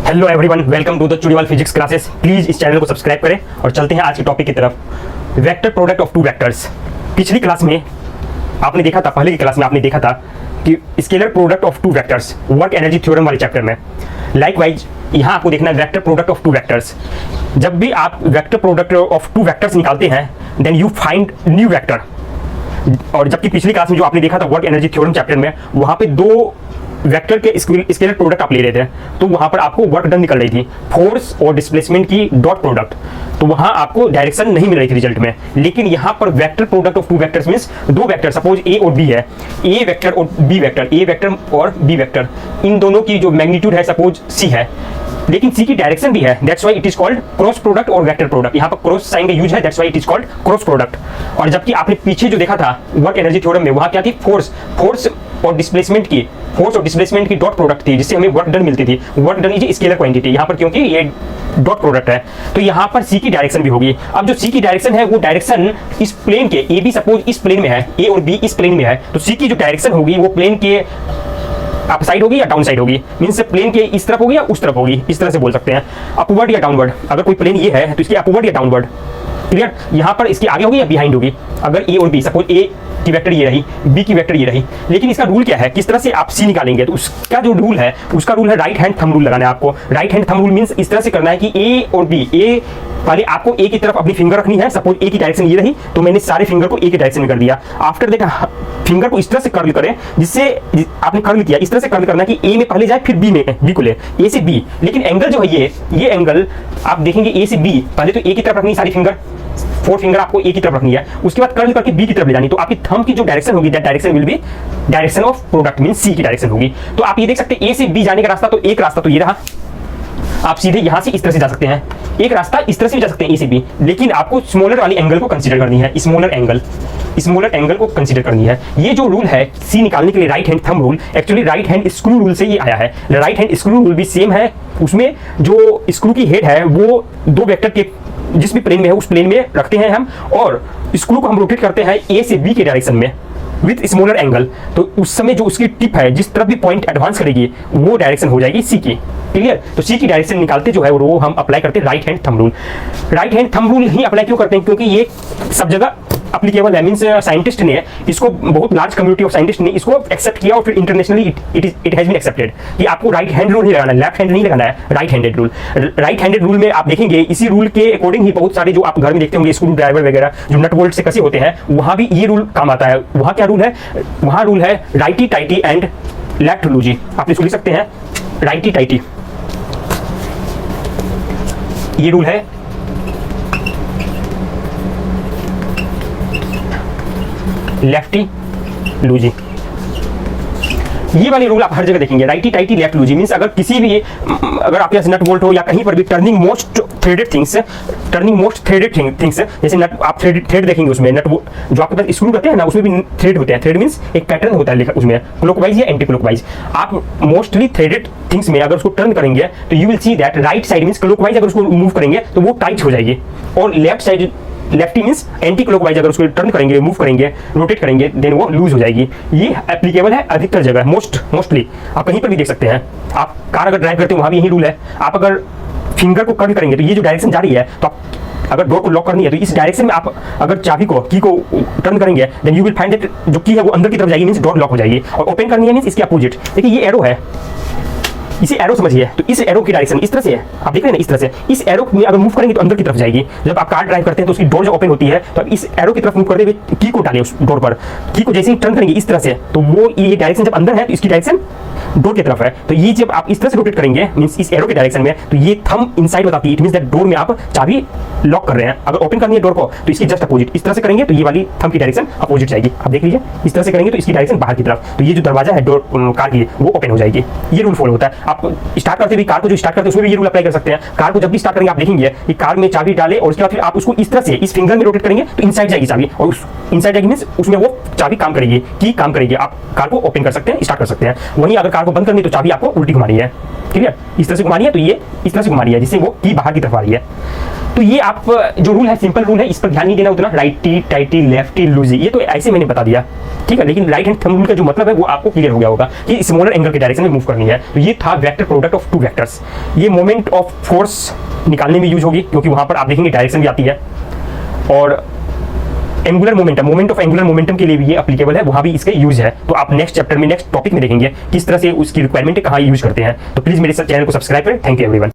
Hello everyone, welcome to the Chudiwal physics classes. Please इस channel को subscribe करें और चलते हैं आज के टॉपिक की तरफ। Vector product of two vectors. पिछली क्लास में आपने देखा था, पहले की क्लास में आपने देखा था कि scalar product of two vectors work energy theorem वाले चैप्टर में। लाइकवाइज यहाँ आपको देखना है vector product of two vectors. जब भी आप vector product of two vectors निकालते हैं then you find new vector. और जबकि पिछली क्लास में जो आपने देखा था वर्क एनर्जी थ्योरम चैप्टर में, वहाँ पे दो वेक्टर के स्केलर प्रोडक्ट आप ले रहे थे, तो वहां पर आपको वर्क डन निकल रही थी, फोर्स और डिस्प्लेसमेंट की डॉट प्रोडक्ट। तो वहां आपको डायरेक्शन नहीं मिल रही थी रिजल्ट में। लेकिन यहां पर vector product of two vectors means दो वेक्टर, सपोज ए और बी है, ए वेक्टर और बी वेक्टर, ए वेक्टर और बी वेक्टर, इन दोनों की जो मैग्नीट्यूड है सपोज सी है, लेकिन सी की डायरेक्शन भी है, that's why it is called cross product और वेक्टर प्रोडक्ट। यहाँ पर क्रॉस साइन का यूज है, that's why it is called cross product. और जबकि आपने पीछे जो देखा था वर्क एनर्जी थ्योरम में, वहां क्या थी, फोर्स और डिस्प्लेसमेंट की डॉट प्रोडक्ट थी, जिससे हमें वर्क डन मिलती थी। Work done is scalar quantity, यहाँ पर क्योंकि ये डॉट प्रोडक्ट है तो यहाँ पर सी की डायरेक्शन भी होगी। अब जो सी की डायरेक्शन है वो डायरेक्शन इस प्लेन के, ए बी सपोज इस प्लेन में है, ए और बी इस प्लेन में है, तो सी की जो डायरेक्शन होगी वो प्लेन के अप साइड होगी या डाउन साइड होगी, मींस प्लेन के इस तरफ होगी या उस तरफ होगी, इस तरह से बोल सकते हैं, अपवर्ड या डाउनवर्ड। अगर कोई प्लेन ये है तो इसके अपवर्ड या डाउनवर्ड, क्लियर। यहाँ पर इसके आगे होगी या बिहाइंड होगी। अगर ए और बी, सपोज ए की वेक्टर ये रही, बी की वेक्टर ये रही, लेकिन इसका रूल क्या है, किस तरह से आप सी निकालेंगे, तो उसका जो रूल है, उसका रूल है राइट हैंड थंब रूल लगाना है आपको। Right hand thumb rule means इस तरह से करना है कि ए और बी, ए पहले आपको ए की तरफ अपनी फिंगर रखनी है, सपोज ए की डायरेक्शन ये रही तो मैंने सारे फिंगर को ए की डायरेक्शन में कर दिया। आफ्टर दैट फिंगर को इस तरह से कर्ल करें, जिससे आपने कर्ल किया, इस तरह से कर्ल करना है कि ए में पहले जाए फिर बी में, बी को ले, ए से बी। लेकिन एंगल जो है ये एंगल आप देखेंगे ए से बी, पहले तो ए की तरफ रखनी सारी फिंगर, फोर फिंगर आपको ए की तरफ रखनी है, उसके बाद कर्ल करके बी की तरफ ले जानी। तो आपकी थंब की जो डायरेक्शन होगी that direction will be direction of product means C की डायरेक्शन होगी। तो आप ये देख सकते हैं ए से बी जाने का रास्ता, तो एक रास्ता तो ये रहा, आप सीधे यहां से इस तरह से जा सकते हैं, एक रास्ता इस तरह से भी जा सकते हैं ए से बी, लेकिन आपको स्मॉलर वाली एंगल को कंसीडर करनी है, स्मॉलर एंगल को कंसीडर करनी है। ये जो रूल है सी निकालने के लिए right hand thumb rule, actually right hand screw rule से ये आया है। राइट हैंड स्क्रू रूल भी सेम है, उसमें जो स्क्रू की हेड है वो दो वेक्टर के जिस भी प्लेन में है उस प्लेन में रखते हैं हम, और स्क्रू को हम रोटेट करते हैं ए से बी के डायरेक्शन में विथ स्मॉलर एंगल। तो उस समय जो उसकी टिप है, जिस तरफ भी पॉइंट एडवांस करेगी वो डायरेक्शन हो जाएगी सी की, क्लियर। तो सी की डायरेक्शन निकालते जो है वो हम अप्लाई करते हैं right hand thumb rule. Right hand thumb rule ही अप्लाई क्यों करते हैं, क्योंकि ये सब जगह एप्लीकेबल है, मींस साइंटिस्ट ने इसको, बहुत लार्ज कम्युनिटी ऑफ साइंटिस्ट ने इसको एक्सेप्ट किया और फिर internationally it has been accepted कि आपको राइट हैंड रूल ही लगाना है, लेफ्ट हैंड नहीं लगाना है, right handed rule. Right handed rule में आप देखेंगे इसी रूल के अकॉर्डिंग ही बहुत सारे जो आप घर में देखते होंगे स्क्रू ड्राइवर वगैरह जो नट बोल्ट से कसे होते हैं, वहां भी ये रूल काम आता है। वहां क्या रूल है, वहां रूल है राइटी टाइटी एंड लेफ्ट लूजी। आप इसको लिख सकते हैं राइटी टाइटी, ये रूल है लेफ्टी लूजी। ये वाले रूल आप हर जगह देखेंगे, राइटी टाइटी लेफ्ट लूजी मींस अगर किसी भी, अगर आपके पास नट बोल्ट हो या कहीं पर भी टर्निंग मोस्ट थ्रेडेड थिंग्स, जैसे नट आप थ्रेड देखेंगे उसमें, नट जो आपके पास स्क्रू रहते हैं ना उसमें भी थ्रेड होते हैं। थ्रेड मींस एक पैटर्न होता है लिखा उसमें, क्लॉकवाइज या एंटी क्लॉकवाइज। आप मोस्टली थ्रेडेड थिंग्स में अगर उसको टर्न करेंगे तो you will see that right side means clockwise अगर उसको मूव करेंगे तो वो टाइट हो जाएगी, और left side lefty means anti clockwise अगर उसको टर्न करेंगे, मूव करेंगे, रोटेट करेंगे, देन वो लूज हो जाएगी। ये एप्लीकेबल है अधिकतर जगह, मोस्टली आप कहीं पर भी देख सकते हैं। आप कार अगर ड्राइव करते हो वहां भी यही रूल है। आप अगर फिंगर को कर्ल करेंगे तो ये जो डायरेक्शन जा रही है, तो आप अगर डोर को लॉक करनी है तो इस डायरेक्शन में आप अगर चाबी को, की को टर्न करेंगे then you will find that जो की है वो अंदर की तरफ जाएगी, मींस डोर लॉक हो जाएगी। और ओपन करनी है मींस इसके अपोजिट। देखिए ये एरो है, इसे एरो समझिए, तो इस एरो की डायरेक्शन इस तरह से है, आप देख रहे हैं ना, इस तरह से इस एरो में अगर मूव करेंगे तो अंदर की तरफ जाएगी। जब आप कार ड्राइव करते हैं तो उसकी डोर जब ओपन होती है तो आप इस एरो की तरफ मूव करते हुए की को डालें उस डोर पर, की को जैसे ही टर्न करेंगे इस तरह से, तो वो ये डायरेक्शन जब अंदर है तो इसकी डायरेक्शन डोर की तरफ है। तो ये जब आप इस तरह से रोटेट करेंगे मींस इस एरो के डायरेक्शन में, तो ये थंब इनसाइड बताती है, इट मींस दैट डोर में आप चाबी लॉक कर रहे हैं। अगर ओपन करनी है डोर को तो इसकी जस्ट अपोजिट इस तरह से करेंगे तो ये वाली थंब की डायरेक्शन अपोजिट जाएगी। आप देख लीजिए, इस तरह से करेंगे तो इसकी डायरेक्शन बाहर की तरफ, तो ये जो दरवाजा है डोर कार की वो ओपन हो जाएगी। ये रूल फॉलो होता है। आप स्टार्ट करते भी कार को जो स्टार्ट करते हैं उसमें भी ये रूल अप्लाई कर सकते हैं। कार को जब भी स्टार्ट करेंगे आप देखेंगे कि कार में चाबी डाले और उसके बाद फिर आप उसको इस तरह से इस फिंगर में रोटेट करेंगे तो इनसाइड जाएगी चाबी, और उस इनसाइड जाएगी मींस उसमें वो चाबी काम करेगी, की काम करेगी। आप कार को ओपन कर सकते हैं, स्टार्ट कर सकते हैं। वहीं अगर कार को बंद करनी है तो चाबी आपको उल्टी घुमानी है, क्लियर, इस तरह से घुमानी है, तो ये इस तरह से घुमानी है जिससे वो की बाहर की तरफ आ रही है। तो ये आप जो रूल है, सिंपल रूल है, इस पर ध्यान नहीं देना उतना, राइटी टाइटी लेफ्टी लूजी, ये तो ऐसे मैंने बता दिया, ठीक है। लेकिन राइट हैंड थंब रूल का जो मतलब है वो आपको क्लियर हो गया होगा कि स्मॉलर एंगल के डायरेक्शन में मूव करनी है। तो ये था vector product of two vectors. ये मोमेंट ऑफ फोर्स निकालने में यूज होगी, क्योंकि वहां पर आप देखेंगे डायरेक्शन भी आती है, और angular momentum, moment of angular momentum के लिए भी ये एप्लीकेबल है, वहां भी इसके यूज है। तो आप नेक्स्ट चैप्टर में, नेक्स्ट टॉपिक में देखेंगे किस तरह से उसकी रिक्वायरमेंट है, कहाँ यूज करते हैं। तो प्लीज मेरे चैनल को सब्सक्राइब करें। Thank you everyone.